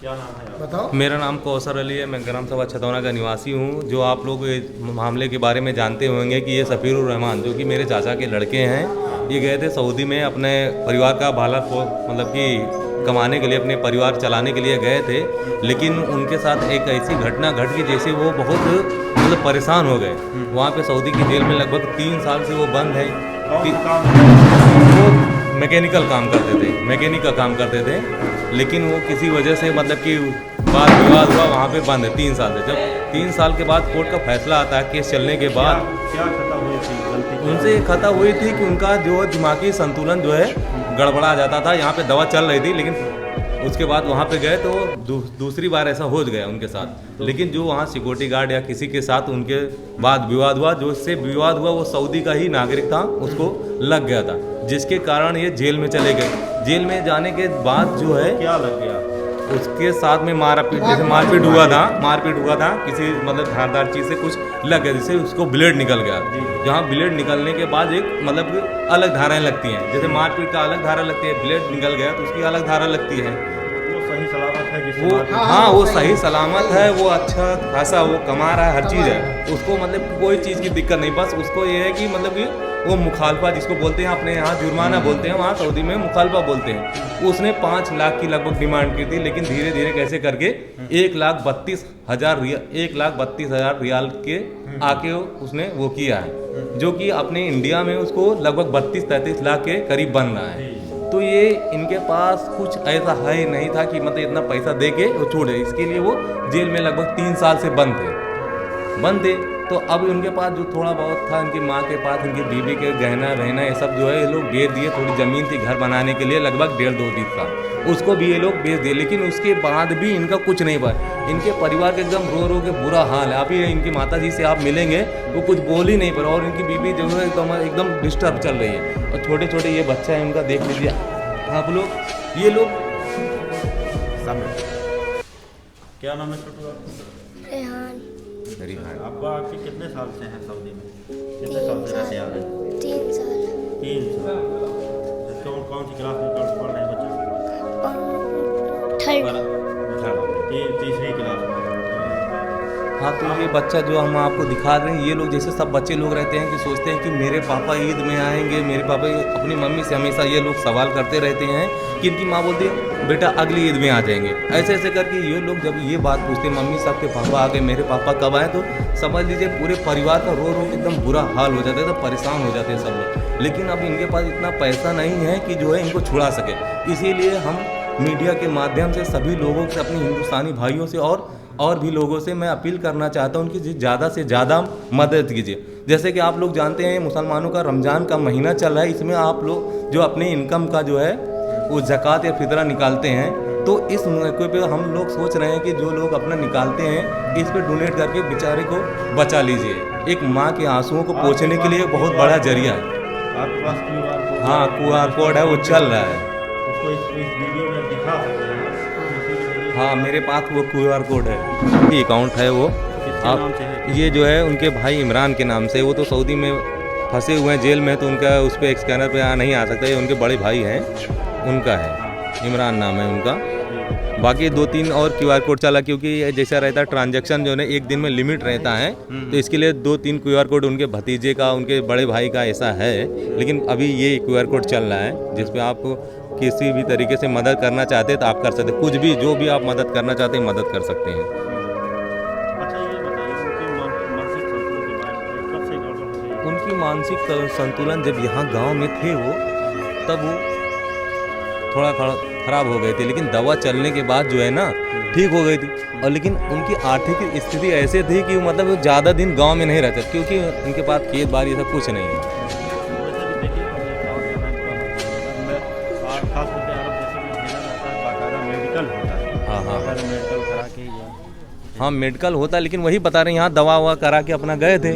क्या नाम है आपका? बताओ। मेरा नाम कौसर अली है। मैं ग्राम सभा छतौना का निवासी हूँ। जो आप लोग इस मामले के बारे में जानते होंगे कि ये सफ़ीरुर रहमान जो कि मेरे चाचा के लड़के हैं, ये गए थे सऊदी में अपने परिवार का मतलब कि कमाने के लिए, अपने परिवार चलाने के लिए गए थे। लेकिन उनके साथ एक ऐसी घटना घट गई जैसे वो बहुत मतलब परेशान हो गए। वहाँ पे सऊदी की जेल में लगभग 3 साल से वो बंद है। वो मैकेनिकल काम करते थे, मैकेनिक का काम करते थे। लेकिन वो किसी वजह से मतलब कि वाद विवाद हुआ, वहाँ पे बंद है 3 साल से। जब 3 साल के बाद कोर्ट का फैसला आता है केस चलने के बाद, क्या खता हुई थी? गलती उनसे खता हुई थी कि उनका जो दिमागी संतुलन जो है गड़बड़ा जाता था। यहाँ पे दवा चल रही थी, लेकिन उसके बाद वहाँ पे गए तो दूसरी बार ऐसा हो गया उनके साथ। लेकिन जो वहाँ सिक्योरिटी गार्ड या किसी के साथ उनके बाद विवाद हुआ, जो इससे विवाद हुआ वो सऊदी का ही नागरिक था, उसको लग गया था, जिसके कारण ये जेल में चले गए। जेल में जाने के बाद जो है क्या लग गया? उसके साथ में मारपीट, जैसे मारपीट हुआ था किसी मतलब धारदार चीज़ से कुछ लग गया, जिससे उसको ब्लेड निकल गया। जहाँ ब्लेड निकलने के बाद एक मतलब अलग धाराएं लगती हैं, जैसे मारपीट का अलग धारा लगती है, ब्लेड निकल गया तो उसकी अलग धारा लगती है। वो सही सलामत है जिससे वो मारपीट- हाँ, वो सही सलामत है, वो अच्छा खासा वो कमा रहा है, हर चीज़ है उसको, मतलब कोई चीज़ की दिक्कत नहीं। बस उसको ये है कि मतलब कि वो मुखालफा जिसको बोलते हैं, अपने यहाँ जुर्माना बोलते हैं, वहाँ सऊदी में मुखालफा बोलते हैं। उसने 5 लाख की लगभग डिमांड की थी, लेकिन धीरे धीरे कैसे करके 1,32,000 रियाल के आके उसने वो किया है, जो कि अपने इंडिया में उसको लगभग 32-33 लाख के करीब बन रहा है। तो ये इनके पास कुछ ऐसा है नहीं था कि मतलब इतना पैसा दे के वो छोड़े। इसके लिए वो जेल में लगभग 3 साल से बंद थे। तो अब उनके पास जो थोड़ा बहुत था, इनकी माँ के पास, इनकी बीवी के गहना रहना ये सब जो है ये लोग बेच दिए। थोड़ी ज़मीन थी घर बनाने के लिए, लगभग 1.5-2 बीघा, उसको भी ये लोग बेच दिए। लेकिन उसके बाद भी इनका कुछ नहीं बना। इनके परिवार के एकदम रो के बुरा हाल है। अभी इनकी माता जी से आप मिलेंगे वो कुछ बोल ही नहीं पा रहा, और इनकी बीवी जो है एकदम डिस्टर्ब चल रही है। और छोटे छोटे ये बच्चा है उनका, देख लीजिए आप लोग, ये लोग क्या नाम है छोटू आपका? रेहान। आपका आपके कितने साल से हैं सऊदी में? कितने साल से रहते आ रहे हैं? 3 साल 3 साल। कौन सी क्लास में पढ़ रहे हैं बच्चे? थर्ड। तीसरी क्लास में। हाँ, तो ये बच्चा जो हम आपको दिखा रहे हैं, ये लोग जैसे सब बच्चे लोग रहते हैं कि सोचते हैं कि मेरे पापा ईद में आएंगे, मेरे पापा अपनी मम्मी से हमेशा ये लोग सवाल करते रहते हैं कि इनकी माँ बोलती है बेटा अगली ईद में आ जाएंगे। ऐसे ऐसे करके ये लोग जब ये बात पूछते हैं मम्मी सबके पापा आ गए, मेरे पापा कब आए, तो समझ लीजिए पूरे परिवार का रो के एकदम बुरा हाल हो जाता है, तो परेशान हो जाते हैं सब लोग। लेकिन अब इनके पास इतना पैसा नहीं है कि जो है इनको छुड़ा सके। इसीलिए हम मीडिया के माध्यम से सभी लोगों से, अपने हिंदुस्तानी भाइयों से और भी लोगों से मैं अपील करना चाहता हूं कि ज़्यादा से ज़्यादा मदद कीजिए। जैसे कि आप लोग जानते हैं मुसलमानों का रमज़ान का महीना चल रहा है, इसमें आप लोग जो अपने इनकम का जो है वो ज़कात या फितरा निकालते हैं, तो इस मौके पे हम लोग सोच रहे हैं कि जो लोग अपना निकालते हैं इस पे डोनेट करके बेचारे को बचा लीजिए। एक माँ के आंसुओं को पोंछने के लिए बहुत बड़ा जरिया है। आपके पास QR कोड? हाँ, QR कोड है, वो चल रहा है। उसको इस वीडियो में दिखा सकते हैं। हाँ, मेरे पास वो QR कोड है, अकाउंट है वो। किसके नाम से है? ये जो है उनके भाई इमरान के नाम से, वो तो सऊदी में फंसे हुए हैं जेल में, तो उनका उस पर स्कैनर पे नहीं आ सकता। ये उनके बड़े भाई हैं, उनका है, इमरान नाम है उनका। बाकी 2-3 और QR कोड चला, क्योंकि जैसा रहता है ट्रांजैक्शन जो है एक दिन में लिमिट रहता है, तो इसके लिए 2-3 QR कोड उनके भतीजे का, उनके बड़े भाई का ऐसा है। लेकिन अभी ये QR कोड चल रहा है जिस पे आप किसी भी तरीके से मदद करना चाहते हैं तो आप कर सकते हैं। कुछ भी जो भी आप मदद करना चाहते हैं मदद कर सकते हैं। अच्छा, ये बताइए उनकी मानसिक संतुलन के बारे में कब से गड़बड़ हो गई? उनकी मानसिक संतुलन जब यहाँ गांव में थे वो, तब वो थोड़ा खराब हो गए थे, लेकिन दवा चलने के बाद जो है ना ठीक हो गई थी। और लेकिन उनकी आर्थिक स्थिति ऐसे थी कि मतलब वो ज़्यादा दिन गांव में नहीं रहते, क्योंकि उनके पास खेत बाड़ी सब कुछ नहीं है। वैसे भी देखिए, हमने एक और जो है खास करके अरब देशों में भेजा जाता है, बाकायदा मेडिकल होता है। हाँ, हाँ। बाकायदा मेडिकल करा के हाँ, मेडिकल होता है, लेकिन वही बता रहे हैं यहाँ दवा ववा करा के अपना गए थे,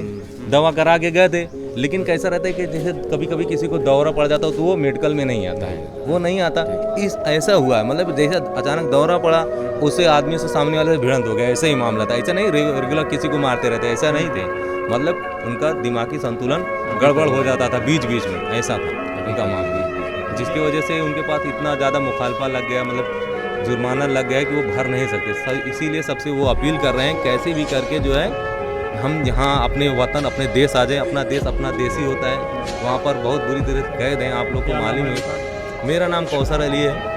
दवा करा के गए थे। लेकिन कैसा रहता है कि जैसे कभी कभी किसी को दौरा पड़ जाता हो तो वो मेडिकल में नहीं आता है, वो नहीं आता। इस ऐसा हुआ है, मतलब जैसे अचानक दौरा पड़ा, उससे आदमी से सामने वाले से भिड़ंत हो गया, ऐसा ही मामला था। ऐसा नहीं रेगुलर किसी को मारते रहते, ऐसा नहीं थे। मतलब उनका दिमागी संतुलन गड़बड़ हो जाता था बीच बीच में, ऐसा था उनका मामला, जिसकी वजह से उनके पास इतना ज़्यादा मुखालफा लग गया, मतलब जुर्माना लग गया है कि वो भर नहीं सकते। इसीलिए सबसे वो अपील कर रहे हैं कैसे भी करके जो है हम यहाँ अपने वतन अपने देश आ जाए। अपना देश ही होता है, वहाँ पर बहुत बुरी तरह कैद हैं, आप लोग को मालूम है। मेरा नाम कौसर अली है।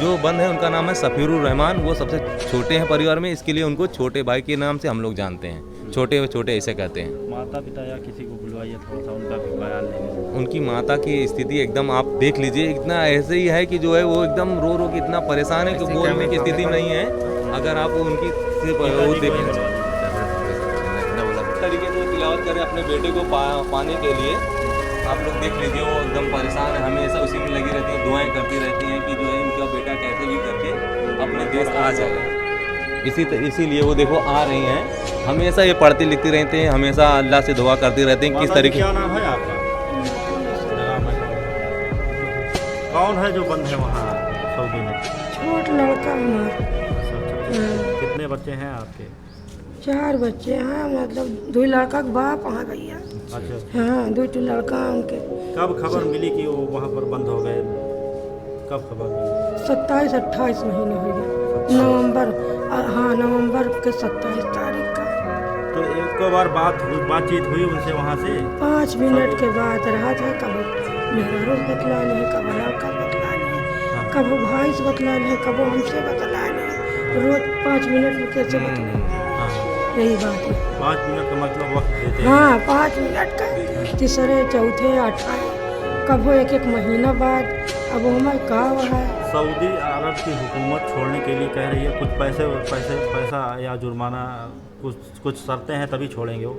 जो बंद है उनका नाम है सफ़ीरुर रहमान। वो सबसे छोटे हैं परिवार में, इसके लिए उनको छोटे भाई के नाम से हम लोग जानते हैं। छोटे छोटे ऐसे कहते हैं। माता पिता या किसी को बुलवाइए, थोड़ा सा उनका भी बयान लेंगे। उनकी माता की स्थिति एकदम आप देख लीजिए, इतना ऐसे ही है कि जो है वो एकदम रो रो के इतना परेशान है कि बोलने की स्थिति नहीं है। अगर आप उनकी वो देखें तरीके से तिलावत करें अपने बेटे को पाने के लिए, आप लोग देख लीजिए वो एकदम परेशान है, हमेशा उसी में लगी रहती है, दुआएं करती रहती हैं कि जो है इनका बेटा कैसे भी करके अपने देश आ जाए। इसीलिए वो देखो आ रही हैं, हमेशा ये पढ़ती लिखती रहती हैं, हमेशा अल्लाह से दुआ करती रहती हैं किस तरीके। क्या नाम है आपका? कौन है जो बंद है वहाँ सऊदी में? छोट लड़का हमारा। कितने बच्चे हैं आपके? 4 बच्चे हैं, मतलब 2 लड़का के बाप हाँ भैया। अच्छा। हाँ 2 लड़का उनके। कब खबर मिली कि वो वहाँ पर बंद हो गए? कब खबर मिली? 27-28 महीने हो गए, नवंबर, हाँ नवंबर के 27 तारीख का। तो एक बार बातचीत हुई उनसे वहाँ से? 5 मिनट के बाद रहा था, कब मेहरारू से बतलाने है, कब लड़का बतलाने है, कब भाई से बतलाने है, कब हमसे बतलाने है। रोज 5 मिनट में कैसे बतलाने, यही बात है। 5 मिनट का मतलब वक्त देते हैं? हाँ 5 मिनट का, तीसरे चौथे 8 कब हो 1 महीना बाद। अब हमें कहा हुआ है सऊदी अरब की हुकूमत छोड़ने के लिए कह रही है, कुछ पैसा या जुर्माना, कुछ शर्तें हैं तभी छोड़ेंगे वो।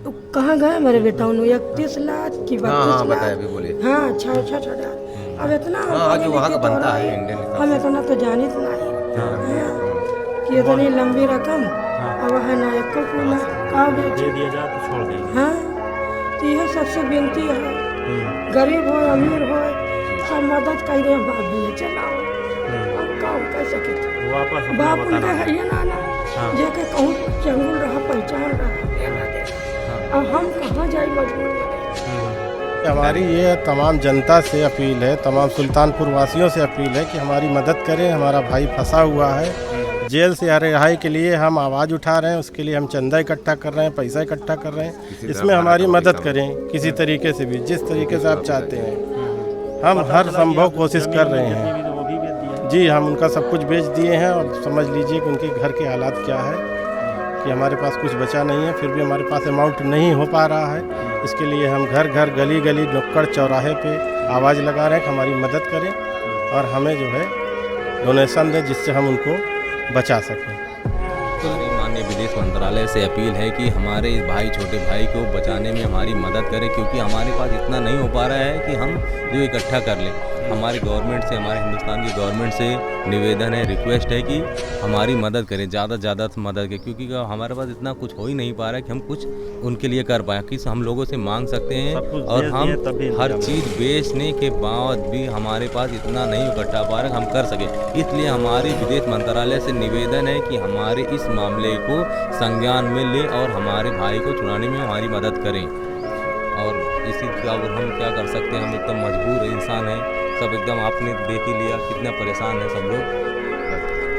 तो कहाँ गए मेरे बेटा? 31 लाख की 32 लाख। अभी बोलिए। हाँ 6 अब इतना जो वहाँ का बनता है इंडियन हम इतना तो जानी तो नहीं कि इतनी लंबी रकम अब है ना एक को दे दिया जाए तो छोड़ देंगे। हाँ तो यह सबसे विनती है, गरीब हो अमीर हो सब मदद कर रहे हैं। बाप भी चलाओ, अब काम कर सके वापस बाप उनका है ये नाना जो कि कहूँ चंगुल रहा पहचान रहा। अब हम कहाँ जाए मजबूर। हमारी ये तमाम जनता से अपील है, तमाम सुल्तानपुर वासियों से अपील है कि हमारी मदद करें। हमारा भाई फंसा हुआ है, जेल से रिहाई के लिए हम आवाज़ उठा रहे हैं, उसके लिए हम चंदा इकट्ठा कर रहे हैं, पैसा इकट्ठा कर रहे हैं। इसमें हमारी मदद करें किसी तरीके से भी, जिस तरीके से आप चाहते हैं। हम हर संभव कोशिश कर रहे हैं। जी हम उनका सब कुछ बेच दिए हैं और समझ लीजिए कि उनके घर के हालात क्या है कि हमारे पास कुछ बचा नहीं है, फिर भी हमारे पास अमाउंट नहीं हो पा रहा है। इसके लिए हम घर घर गली गली नुक्कड़ चौराहे पे आवाज़ लगा रहे हैं कि हमारी मदद करें और हमें जो है डोनेशन दें जिससे हम उनको बचा सकें। हमारी माननीय विदेश मंत्रालय से अपील है कि हमारे इस छोटे भाई को बचाने में हमारी मदद करें, क्योंकि हमारे पास इतना नहीं हो पा रहा है कि हम जो इकट्ठा कर लें। हमारे गवर्नमेंट से, हमारे हिंदुस्तान की गवर्नमेंट से निवेदन है, रिक्वेस्ट है कि हमारी मदद करें, ज़्यादा से ज़्यादा मदद करें, क्योंकि हमारे पास इतना कुछ हो ही नहीं पा रहा है कि हम कुछ उनके लिए कर पाएँ। कि हम लोगों से मांग सकते हैं और हम हर चीज़ बेचने के बाद भी हमारे पास इतना नहीं इकट्ठा पा रहा हम कर सकें। इसलिए हमारे विदेश मंत्रालय से निवेदन है कि हमारे इस मामले को संज्ञान में ले और हमारे भाई को छुड़ाने में हमारी मदद करें। और इसी का हम क्या कर सकते हैं, हम एकदम मजबूर इंसान हैं, सब एकदम आपने देख ही लिया कितना परेशान है सब लोग।